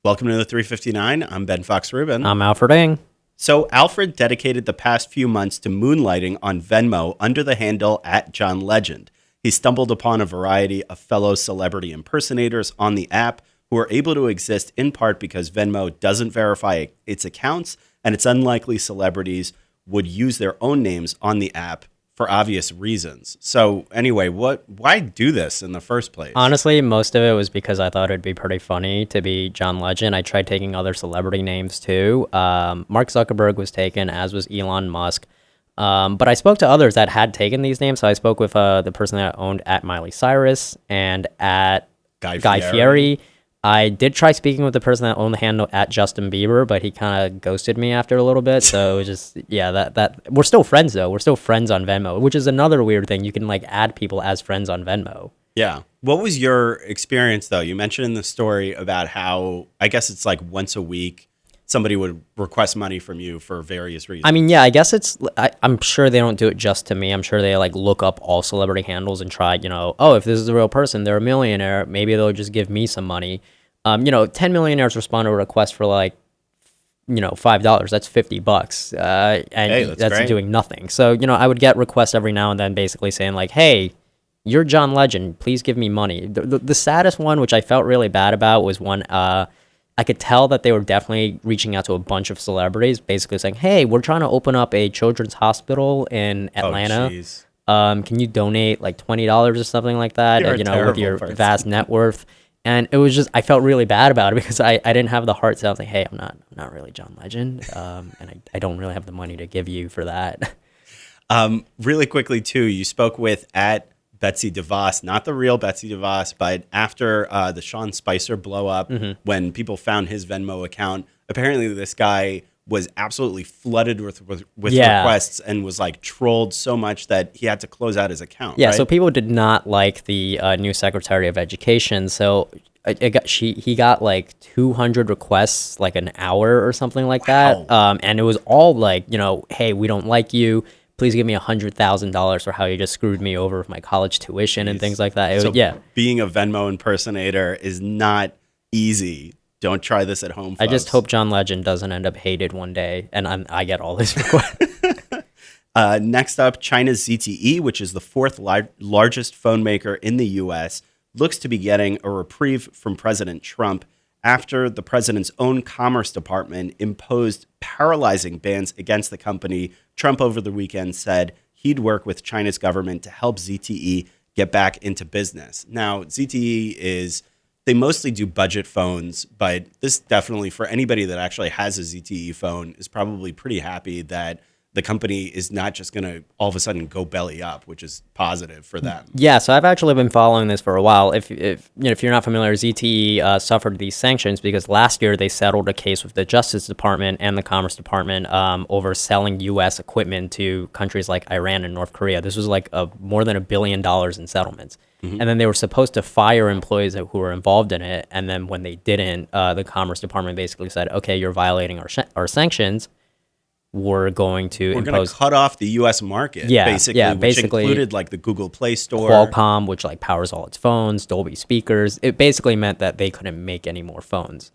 Welcome to the 359. I'm Ben Fox Rubin. I'm Alfred Ng. So Alfred dedicated the past few months to moonlighting on Venmo under the handle @JohnLegend. He stumbled upon a variety of fellow celebrity impersonators on the app who are able to exist in part because Venmo doesn't verify its accounts, and it's unlikely celebrities would use their own names on the app for obvious reasons. So anyway, why do this in the first place? Honestly, most of it was because I thought it'd be pretty funny to be John Legend. I tried taking other celebrity names too. Mark Zuckerberg was taken, as was Elon Musk. But I spoke to others that had taken these names. So I spoke with the person that owned @Miley Cyrus and @Guy Fieri. I did try speaking with the person that owned the handle @Justin Bieber, but he kind of ghosted me after a little bit. So it was just, that we're still friends though. We're still friends on Venmo, which is another weird thing. You can like add people as friends on Venmo. Yeah. What was your experience though? You mentioned in the story about how, I guess it's like once a week, somebody would request money from you for various reasons. I mean, yeah, I guess I'm sure they don't do it just to me. I'm sure they like look up all celebrity handles and try, if this is a real person, they're a millionaire, maybe they'll just give me some money. 10 millionaires respond to a request for like, $5. That's $50. And that's great. doing nothing. So, I would get requests every now and then basically saying like, hey, you're John Legend, please give me money. The saddest one, which I felt really bad about, was one, I could tell that they were definitely reaching out to a bunch of celebrities, basically saying, hey, we're trying to open up a children's hospital in Atlanta. Can you donate like $20 or something like that, with your vast net worth? And it was just, I felt really bad about it because I didn't have the heart to say, hey, I'm not really John Legend. And I don't really have the money to give you for that. Really quickly too, you spoke with @Betsy DeVos, not the real Betsy DeVos, but after the Sean Spicer blow up, when people found his Venmo account, apparently this guy was absolutely flooded with requests and was like trolled so much that he had to close out his account. Yeah, right? so people did not like the new Secretary of Education. So he got like 200 requests, like an hour or something like that. And it was all like, hey, we don't like you. Please give me $100,000 for how you just screwed me over with my college tuition and things like that. Being a Venmo impersonator is not easy. Don't try this at home, folks. I just hope John Legend doesn't end up hated one day, and I get all these requests. Next up, China's ZTE, which is the fourth largest phone maker in the U.S., looks to be getting a reprieve from President Trump after the president's own Commerce Department imposed paralyzing bans against the company. Trump over the weekend said he'd work with China's government to help ZTE get back into business. Now, ZTE they mostly do budget phones, but this definitely, for anybody that actually has a ZTE phone, is probably pretty happy that the company is not just going to all of a sudden go belly up, which is positive for them. Yeah, so I've actually been following this for a while. If you're not familiar, ZTE suffered these sanctions because last year they settled a case with the Justice Department and the Commerce Department over selling U.S. equipment to countries like Iran and North Korea. This was like more than $1 billion in settlements. And then they were supposed to fire employees who were involved in it. And then when they didn't, the Commerce Department basically said, okay, you're violating our sanctions. We're going to cut off the U.S. market, which included like the Google Play Store. Qualcomm, which like powers all its phones, Dolby speakers. It basically meant that they couldn't make any more phones.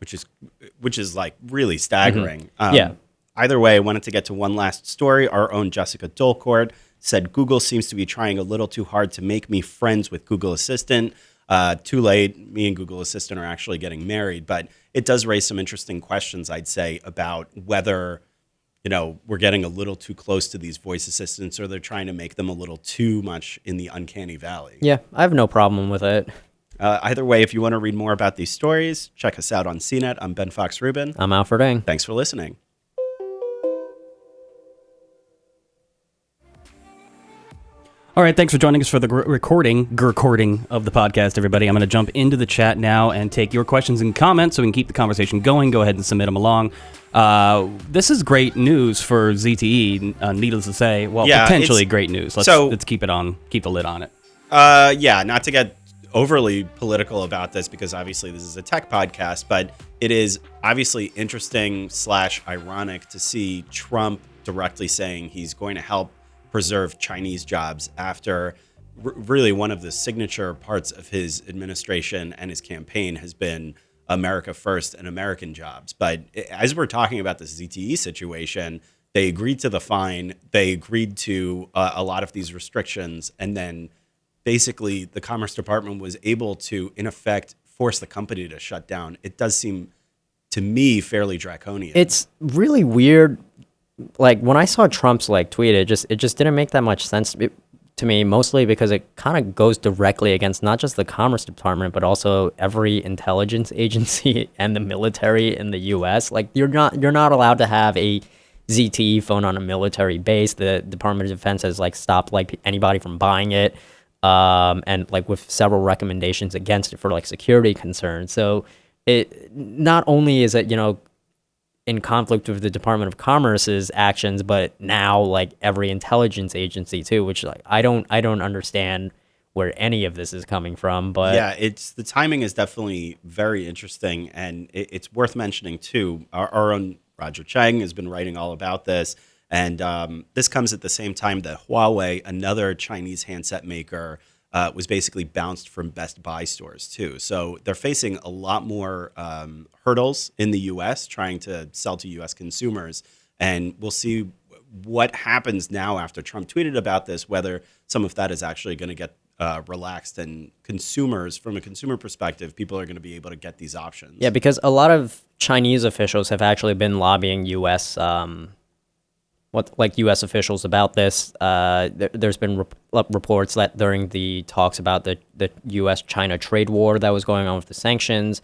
Which is like really staggering. Yeah. Either way, I wanted to get to one last story. Our own Jessica Dulcourt said, Google seems to be trying a little too hard to make me friends with Google Assistant. Too late. Me and Google Assistant are actually getting married. But it does raise some interesting questions, I'd say, about whether we're getting a little too close to these voice assistants or they're trying to make them a little too much in the uncanny valley. Yeah, I have no problem with it. Either way, if you want to read more about these stories, check us out on CNET. I'm Ben Fox Rubin. I'm Alfred Ng. Thanks for listening. All right, thanks for joining us for the recording of the podcast, everybody. I'm going to jump into the chat now and take your questions and comments so we can keep the conversation going. Go ahead and submit them along. This is great news for ZTE, needless to say. Well, potentially great news. Let's keep the lid on it. Not to get overly political about this because obviously this is a tech podcast, but it is obviously interesting / ironic to see Trump directly saying he's going to help preserve Chinese jobs after really one of the signature parts of his administration and his campaign has been America first and American jobs. But as we're talking about the ZTE situation, they agreed to the fine. They agreed to a lot of these restrictions. And then basically the Commerce Department was able to, in effect, force the company to shut down. It does seem, to me, fairly draconian. It's really weird. Like when I saw Trump's like tweet, it just didn't make that much sense to me, mostly because it kind of goes directly against not just the Commerce Department, but also every intelligence agency and the military in the U.S. Like you're not allowed to have a ZTE phone on a military base. The Department of Defense has like stopped like anybody from buying it, and like with several recommendations against it for like security concerns. So it not only is it in conflict with the Department of Commerce's actions, but now like every intelligence agency too, which like I don't understand where any of this is coming from. But yeah, the timing is definitely very interesting, and it's worth mentioning too. Our own Roger Chang has been writing all about this, and this comes at the same time that Huawei, another Chinese handset maker, was basically bounced from Best Buy stores too. So they're facing a lot more hurdles in the U.S. trying to sell to U.S. consumers. And we'll see what happens now after Trump tweeted about this, whether some of that is actually going to get relaxed, and consumers, from a consumer perspective, people are going to be able to get these options. Yeah, because a lot of Chinese officials have actually been lobbying U.S. U.S. officials about this. There's been reports that during the talks about the U.S.-China trade war that was going on with the sanctions,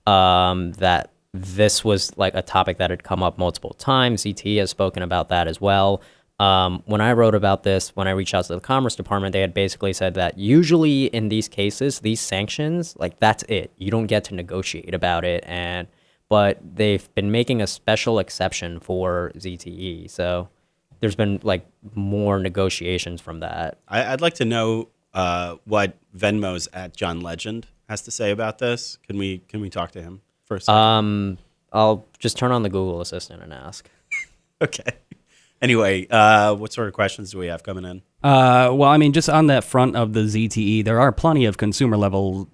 that this was like a topic that had come up multiple times. ZTE has spoken about that as well. When I wrote about this, when I reached out to the Commerce Department, they had basically said that usually in these cases, these sanctions, like that's it. You don't get to negotiate about it, but they've been making a special exception for ZTE. So there's been like more negotiations from that. I'd like to know what Venmo's @JohnLegend has to say about this. Can we talk to him for a second? I'll just turn on the Google Assistant and ask. Okay. Anyway, what sort of questions do we have coming in? Well, I mean, just on that front of the ZTE, there are plenty of consumer level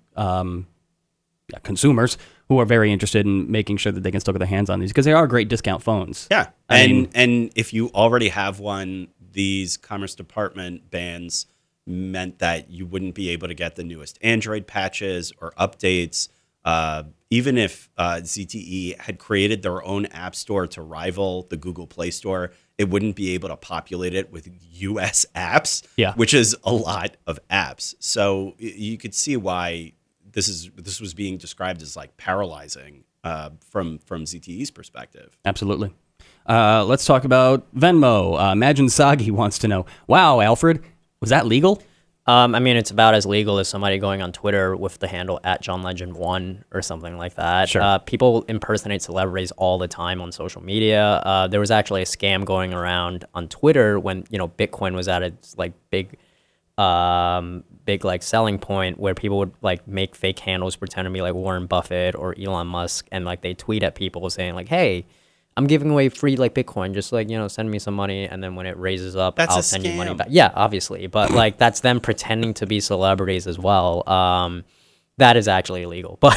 consumers who are very interested in making sure that they can still get their hands on these because they are great discount phones. Yeah, and if you already have one, these Commerce Department bans meant that you wouldn't be able to get the newest Android patches or updates. Even if ZTE had created their own app store to rival the Google Play Store, it wouldn't be able to populate it with US apps, which is a lot of apps. So you could see why this was being described as like paralyzing from ZTE's perspective. Absolutely. Let's talk about Venmo. Imagine Sagi wants to know, wow, Alfred, was that legal? I mean, it's about as legal as somebody going on Twitter with the handle @JohnLegend1 or something like that. Sure. People impersonate celebrities all the time on social media. There was actually a scam going around on Twitter when Bitcoin was at its like big like selling point, where people would like make fake handles, pretend to be like Warren Buffett or Elon Musk, and like they tweet at people saying like, "Hey, I'm giving away free like Bitcoin, just like, send me some money, and then when it raises up, I'll send you money back." Yeah, obviously, but like that's them pretending to be celebrities as well. That is actually illegal. But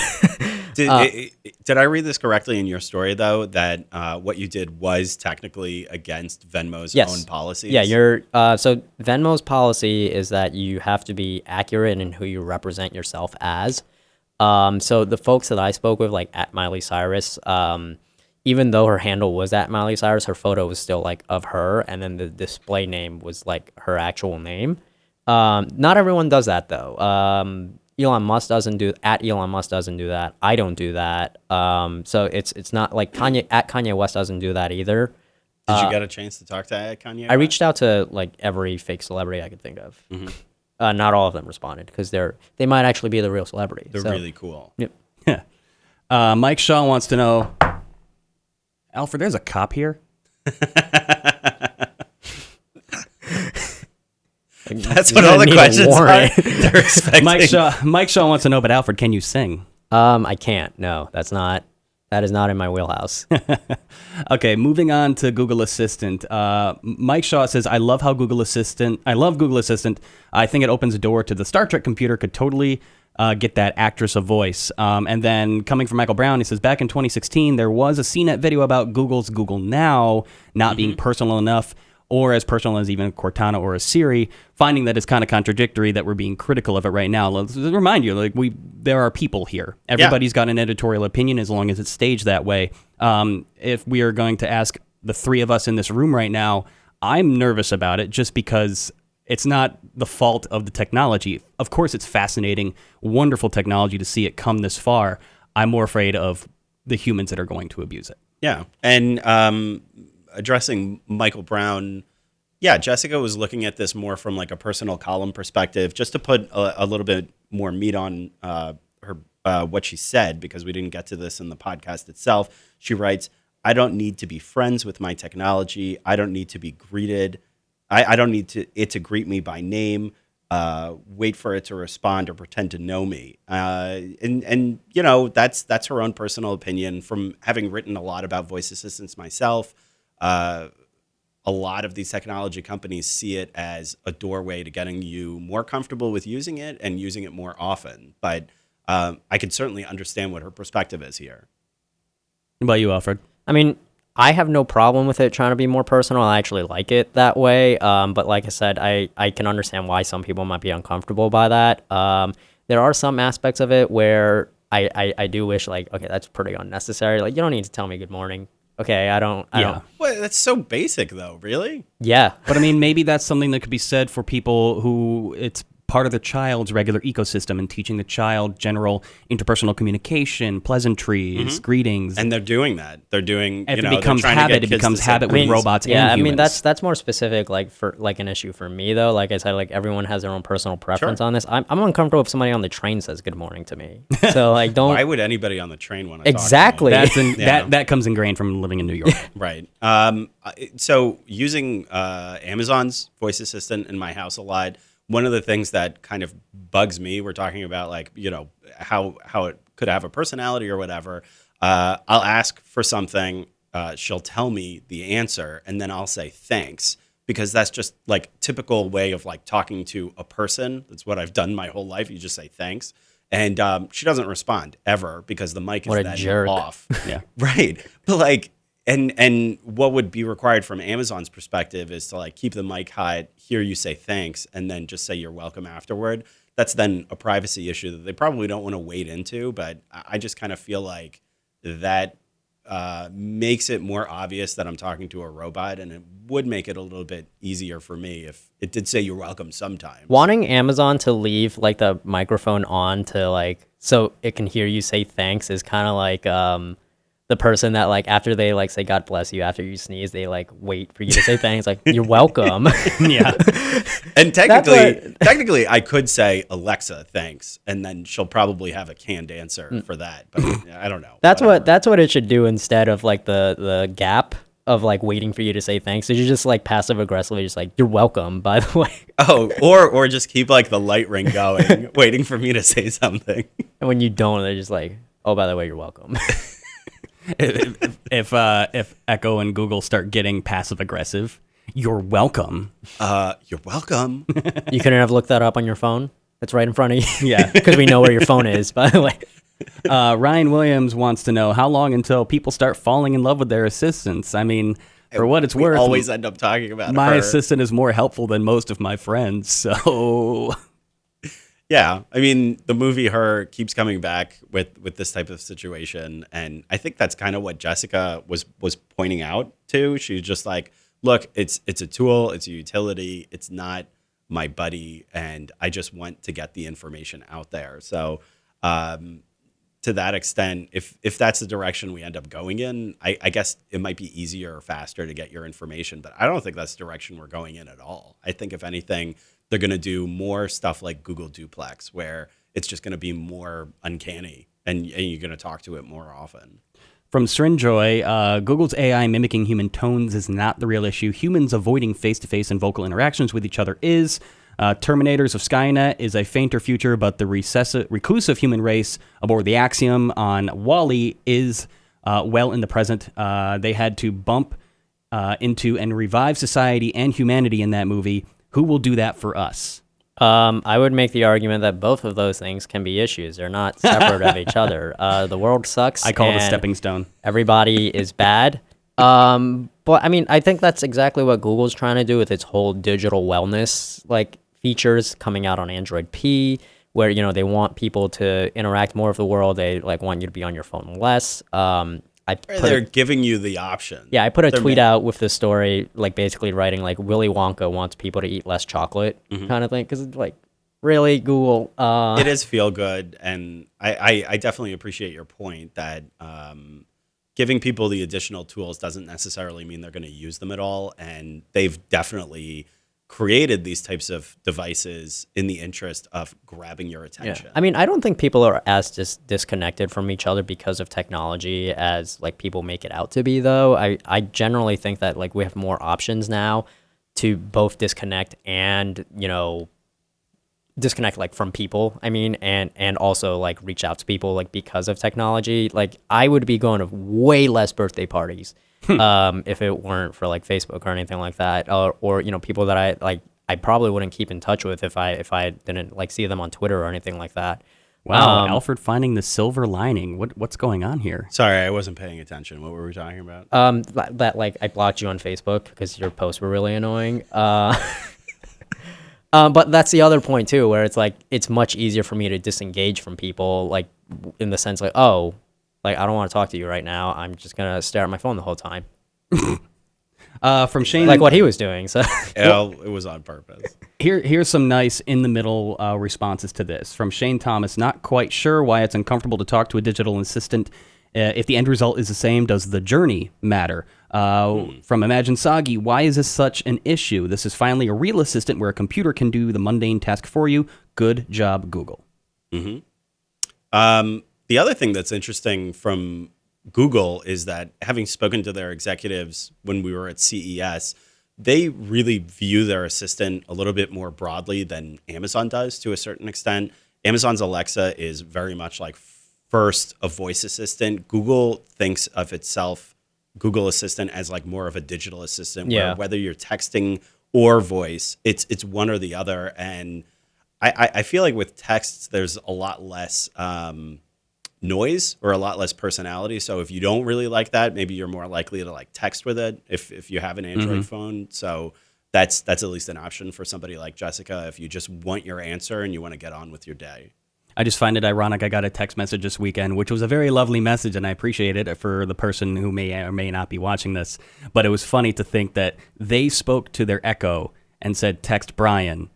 did I read this correctly in your story though, that what you did was technically against Venmo's own policies? Yeah, so Venmo's policy is that you have to be accurate in who you represent yourself as. So the folks that I spoke with, like @Miley Cyrus, even though her handle was @Miley Cyrus, her photo was still like of her, and then the display name was like her actual name. Not everyone does that though. Elon Musk doesn't do Elon Musk doesn't do that. I don't do that. So it's not like Kanye West doesn't do that either. Did you get a chance to talk to Kanye West? I reached out to like every fake celebrity I could think of. Mm-hmm. Not all of them responded because they might actually be the real celebrity. They're really cool. Yep. Yeah. Mike Shaw wants to know, Alfred, there's a cop here. That's what all the questions are. They're expecting. Mike Shaw wants to know, but Alfred, can you sing? I can't. No, that is not in my wheelhouse. Okay, moving on to Google Assistant. Mike Shaw says, I love Google Assistant. I think it opens a door to the Star Trek computer could totally get that actress a voice. And then coming from Michael Brown, he says, back in 2016, there was a CNET video about Google's Google Now not being personal enough, or as personal as even Cortana or a Siri, finding that it's kind of contradictory that we're being critical of it right now. Let's remind you, like there are people here. Everybody's got an editorial opinion as long as it's staged that way. If we are going to ask the three of us in this room right now, I'm nervous about it just because it's not the fault of the technology. Of course, it's fascinating, wonderful technology to see it come this far. I'm more afraid of the humans that are going to abuse it. Yeah. And addressing Michael Brown, yeah, Jessica was looking at this more from like a personal column perspective, just to put a little bit more meat on her what she said, because we didn't get to this in the podcast itself. She writes, I don't need to be friends with my technology. I don't need to be greeted. I don't need it to greet me by name, wait for it to respond or pretend to know me. And you know, that's her own personal opinion. From having written a lot about voice assistants myself, a lot of these technology companies see it as a doorway to getting you more comfortable with using it and using it more often. But I can certainly understand what her perspective is here. What about you, Alfred? I mean, I have no problem with it trying to be more personal. I actually like it that way. But like I said, I can understand why some people might be uncomfortable by that. There are some aspects of it where I do wish, like, okay, that's pretty unnecessary. Like, you don't need to tell me good morning. Okay, I don't. Well, that's so basic, though. Really? Yeah. But I mean, maybe that's something that could be said for people who it's part of the child's regular ecosystem and teaching the child general interpersonal communication, pleasantries, greetings. And they're doing that. They're doing, If you know, it becomes habit, it becomes habit with robots and humans. I mean, that's more specific, like, for like an issue for me, though. Like I said, like, everyone has their own personal preference on this. I'm uncomfortable if somebody on the train says good morning to me. So, like, don't. Why would anybody on the train want to Exactly. talk to me? That comes ingrained from living in New York. Right. So using Amazon's voice assistant in my house a lot, one of the things that kind of bugs me, we're talking about, like, you know, how it could have a personality or whatever. I'll ask for something, she'll tell me the answer, and then I'll say thanks, because that's just like typical way of like talking to a person. That's what I've done my whole life. You just say thanks. And she doesn't respond ever because the mic is then off. Yeah. Right. But like, and what would be required from Amazon's perspective is to like keep the mic hot, hear you say thanks, and then just say you're welcome afterward. That's then a privacy issue that they probably don't want to wade into, but I just kind of feel like that makes it more obvious that I'm talking to a robot, and it would make it a little bit easier for me if it did say you're welcome sometimes. Wanting Amazon to leave like the microphone on to like so it can hear you say thanks is kind of like the person that, like, after they like say God bless you after you sneeze, they like wait for you to say thanks, like, you're welcome. Yeah. And technically I could say Alexa thanks, and then she'll probably have a canned answer for that, but I don't know. That's what it should do instead of like the gap of like waiting for you to say thanks. So you just like passive aggressively just like, you're welcome, by the way. Oh, or just keep like the light ring going, waiting for me to say something. And when you don't, they're just like, oh, by the way, you're welcome. If Echo and Google start getting passive aggressive, you're welcome. You're welcome. You couldn't have looked that up on your phone? It's right in front of you. Yeah. Because we know where your phone is, by the way. Ryan Williams wants to know how long until people start falling in love with their assistants. I mean, for what it's we worth, always end up talking about my her. assistant is more helpful than most of my friends. So Yeah, I mean, the movie Her keeps coming back with this type of situation, and I think that's kind of what Jessica was pointing out too. She's just like, look, it's a tool, it's a utility, it's not my buddy, and I just want to get the information out there. So to that extent, if that's the direction we end up going in, I guess it might be easier or faster to get your information, but I don't think that's the direction we're going in at all. I think if anything, they're going to do more stuff like Google Duplex, where it's just going to be more uncanny and you're going to talk to it more often. from Srinjoy, Google's AI mimicking human tones is not the real issue. Humans avoiding face-to-face and vocal interactions with each other is. Terminators of Skynet is a fainter future, but the reclusive human race aboard the Axiom on Wall-E is well in the present. They had to bump into and revive society and humanity in that movie. Who will do that for us? I would make the argument that both of those things can be issues. They're not separate of each other. The world sucks. I call it a and stepping stone. Everybody is bad. But I mean, I think that's exactly what Google's trying to do with its whole digital wellness like features coming out on Android P, where they want people to interact more with the world. They like want you to be on your phone less. They're giving you the option. Yeah, I put a tweet out with the story, like basically writing like Willy Wonka wants people to eat less chocolate kind of thing. Because it's like, really, Google? It is feel good. And I definitely appreciate your point that giving people the additional tools doesn't necessarily mean they're going to use them at all. And they've definitely created these types of devices in the interest of grabbing your attention. Yeah. I mean, I don't think people are as disconnected from each other because of technology as like people make it out to be, though. I generally think that like we have more options now to both disconnect and, disconnect like from people, and also like reach out to people like because of technology. Like I would be going to way less birthday parties if it weren't for like Facebook or anything like that, or people that I probably wouldn't keep in touch with if I didn't like see them on Twitter or anything like that. Wow, Alfred finding the silver lining. What's going on here? Sorry, I wasn't paying attention. What were we talking about? That like I blocked you on Facebook because your posts were really annoying. But that's the other point too, where it's like it's much easier for me to disengage from people, like in the sense like, oh, like I don't want to talk to you right now. I'm just gonna stare at my phone the whole time. From Shane, like what he was doing. So it was on purpose. Here's some nice in the middle responses to this from Shane Thomas. Not quite sure why it's uncomfortable to talk to a digital assistant. If the end result is the same, does the journey matter? From Imagine Sagi, why is this such an issue? This is finally a real assistant where a computer can do the mundane task for you. Good job, Google. Mm-hmm. The other thing that's interesting from Google is that having spoken to their executives when we were at CES, they really view their assistant a little bit more broadly than Amazon does to a certain extent. Amazon's Alexa is very much like first a voice assistant. Google thinks of itself, Google Assistant, as like more of a digital assistant, where whether you're texting or voice, it's one or the other. And I feel like with texts, there's a lot less noise or a lot less personality. So if you don't really like that, maybe you're more likely to like text with it if you have an Android phone. So that's at least an option for somebody like Jessica if you just want your answer and you want to get on with your day. I just find it ironic. I got a text message this weekend, which was a very lovely message, and I appreciate it for the person who may or may not be watching this. But it was funny to think that they spoke to their Echo and said, text Brian,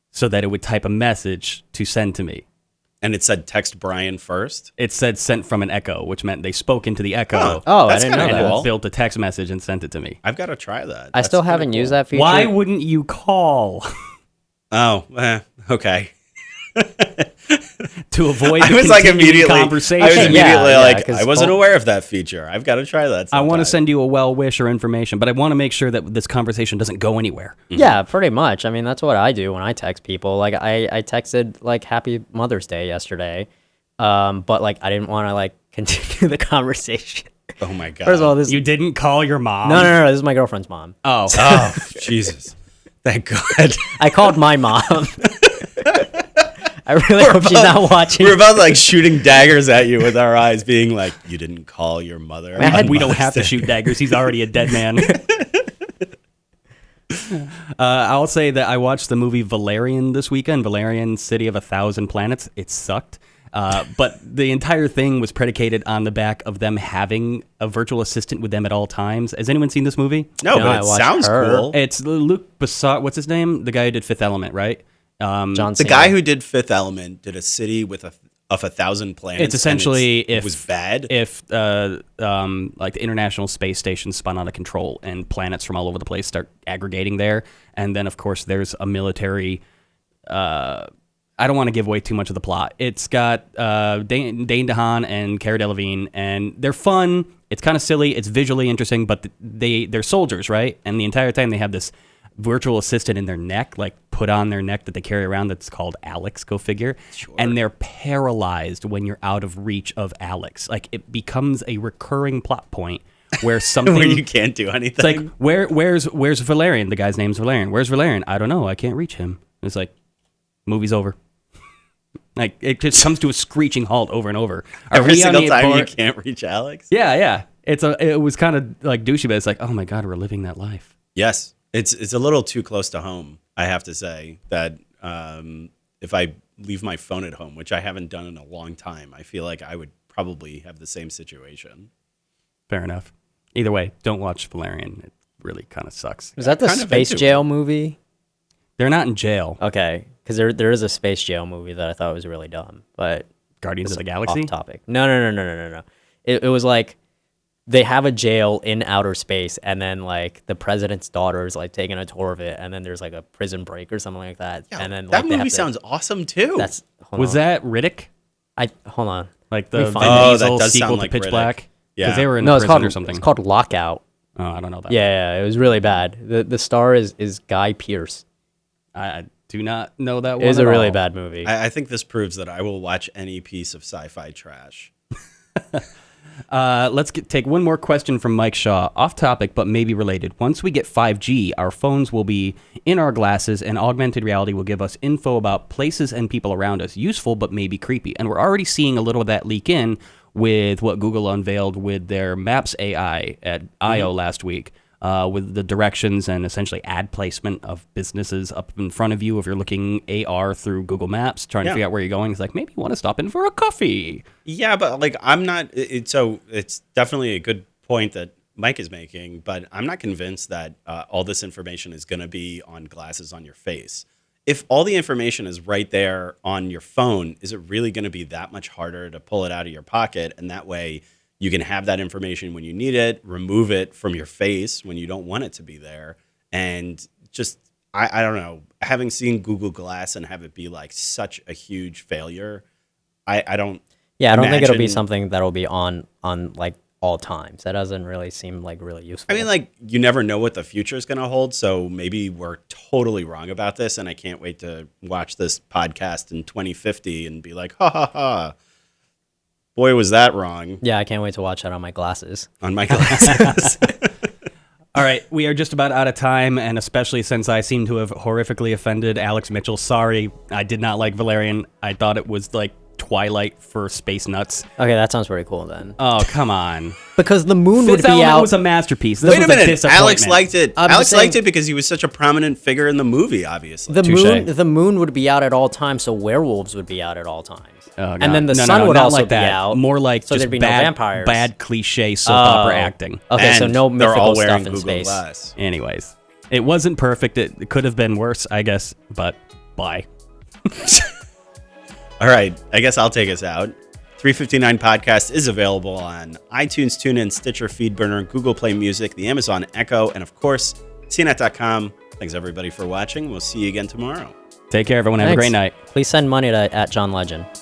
so that it would type a message to send to me. And it said text Brian first? It said sent from an Echo, which meant they spoke into the Echo. Oh, that's I didn't know kinda that. cool. And built a text message and sent it to me. I've got to try that. I still haven't used that feature. Why wouldn't you call? Oh, okay. To avoid I the was like continuing immediately conversation. I was immediately like, 'cause I wasn't aware of that feature. I've got to try that I want sometime. to send you a well wish or information, but I want to make sure that this conversation doesn't go anywhere. Yeah, pretty much. I mean, that's what I do when I text people. Like I texted like Happy Mother's Day yesterday, but like I didn't want to like continue the conversation. Oh my God. First of all, this You didn't call your mom? no, this is my girlfriend's mom. Oh. Oh, Jesus. Thank God. I called my mom. I really hope she's not watching. We're about like shooting daggers at you with our eyes, being like, you didn't call your mother. We don't have to shoot daggers. He's already a dead man. I'll say that I watched the movie Valerian this weekend, Valerian, City of a Thousand Planets. It sucked. But the entire thing was predicated on the back of them having a virtual assistant with them at all times. Has anyone seen this movie? No, No, but I it watched sounds her. cool. It's Luc Besson. What's his name? The guy who did Fifth Element, right? John The Cena. guy who did Fifth Element did a city with of 1,000 planets. It's essentially it was bad. if like the International Space Station spun out of control and planets from all over the place start aggregating there, and then of course there's a military. I don't want to give away too much of the plot. It's got Dane DeHaan and Cara Delevingne, and they're fun. It's kind of silly. It's visually interesting, but they're soldiers, right? And the entire time they have this virtual assistant in their neck, like put on their neck that they carry around that's called Alex, go figure. Sure. And they're paralyzed when you're out of reach of Alex. Like it becomes a recurring plot point where something Where you can't do anything. it's like where's Valerian? The guy's name's Valerian. Where's Valerian? I don't know. I can't reach him. It's like, Movie's over. Like, it just comes to a screeching halt over and over. Every single time you can't reach Alex? Yeah. It was kind of like douchey, but it's like, oh my God, we're living that life. Yes. It's a little too close to home, I have to say, that if I leave my phone at home, which I haven't done in a long time, I feel like I would probably have the same situation. Fair enough. Either way, don't watch Valerian. It really kind of sucks. Is that the Space Jail movie? They're not in jail. Okay, because there is a Space Jail movie that I thought was really dumb, but Guardians of the Galaxy? Off topic. No. It was like they have a jail in outer space, and then like the president's daughter is like taking a tour of it, and then there's like a prison break or something like that. Yeah, and then that movie sounds awesome too. Was that Riddick? Hold on. Like the Vin that Diesel does sequel sound to like Pitch Riddick. Black? Yeah. Because they were in No, it's prison called or something. It's called Lockout. Oh, I don't know that. Yeah, it was really bad. The star is Guy Pearce. I do not know that one. It is at a really all. bad movie. I think this proves that I will watch any piece of sci-fi trash. Let's take one more question from Mike Shaw. Off topic, but maybe related. Once we get 5G, our phones will be in our glasses, and augmented reality will give us info about places and people around us. Useful, but maybe creepy. And we're already seeing a little of that leak in with what Google unveiled with their Maps AI at I/O last week. With the directions and essentially ad placement of businesses up in front of you if you're looking AR through Google Maps, trying to figure out where you're going. It's like, maybe you want to stop in for a coffee. Yeah, but like I'm not. So it's definitely a good point that Mike is making, but I'm not convinced that all this information is going to be on glasses on your face. If all the information is right there on your phone, is it really going to be that much harder to pull it out of your pocket? And that way you can have that information when you need it, remove it from your face when you don't want it to be there. And just, I don't know, having seen Google Glass and have it be like such a huge failure, I don't. Yeah, I don't think it'll be imagine- something that'll be on like all times. That doesn't really seem like really useful. I mean, like, you never know what the future is going to hold, so maybe we're totally wrong about this, and I can't wait to watch this podcast in 2050 and be like, ha, ha, ha. Boy, was that wrong. Yeah, I can't wait to watch that on my glasses. On my glasses. All right, we are just about out of time, and especially since I seem to have horrifically offended Alex Mitchell. Sorry, I did not like Valerian. I thought it was like Twilight for space nuts. Okay, that sounds pretty cool then. Oh, come on. Because the moon would Fifth be Element out. was a masterpiece. This Wait a was minute. disappointment. Alex liked it. I'm Alex just saying- liked it because he was such a prominent figure in the movie, obviously. The moon would be out at all times, so werewolves would be out at all times. Oh, and then the no, sun would not also like be that. out. More like so just there'd be bad, no vampires. bad cliche soap opera acting. Okay, so And no they're mythical all wearing stuff in Google space. Glass. Anyways, it wasn't perfect. It could have been worse, I guess, but bye. All right, I guess I'll take us out. 359 Podcast is available on iTunes, TuneIn, Stitcher, FeedBurner, Google Play Music, the Amazon Echo, and of course, CNET.com. Thanks everybody for watching. We'll see you again tomorrow. Take care, everyone. Have a great night. Please send money to @JohnLegend.